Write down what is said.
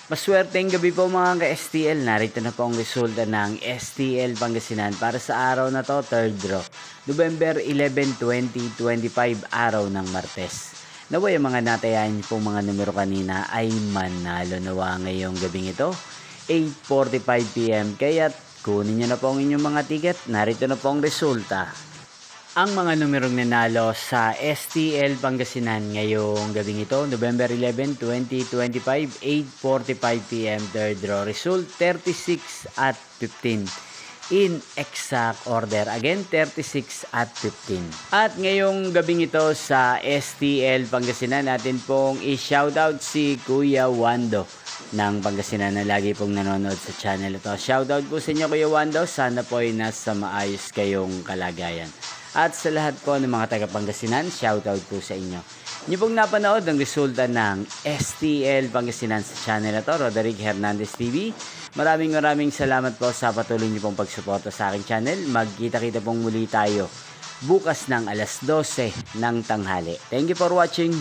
Maswerteng gabi po mga ka-STL. Narito na po ang resulta ng STL Pangasinan para sa araw na to, 3rd draw. November 11, 2025, araw ng Martes. Naway ang mga natayan pong mga numero kanina ay manalo nawa ngayong gabing ito, 8:45 PM. Kaya kunin nyo na po ang inyong mga ticket. Narito na po ang resulta. Ang mga numerong nanalo sa STL Pangasinan ngayong gabing ito, November 11, 2025, 8:45 PM, 3rd draw. Result 36 at 15. In exact order. Again, 36 at 15. At ngayong gabing ito sa STL Pangasinan, natin pong i-shoutout si Kuya Wando ng Pangasinan na lagi pong nanonood sa channel ito. Shoutout po sa inyo Kuya Wando. Sana po ay nasa maayos kayong kalagayan. At sa lahat po ng mga taga Pangasinan, shoutout po sa inyo. Inyo pong napanood ang resulta ng STL Pangasinan sa channel na to, Roderick Hernandez TV. Maraming salamat po sa patuloy niyo pong pagsuporta sa aking channel. Magkita-kita pong muli tayo bukas ng alas 12 ng tanghali. Thank you for watching.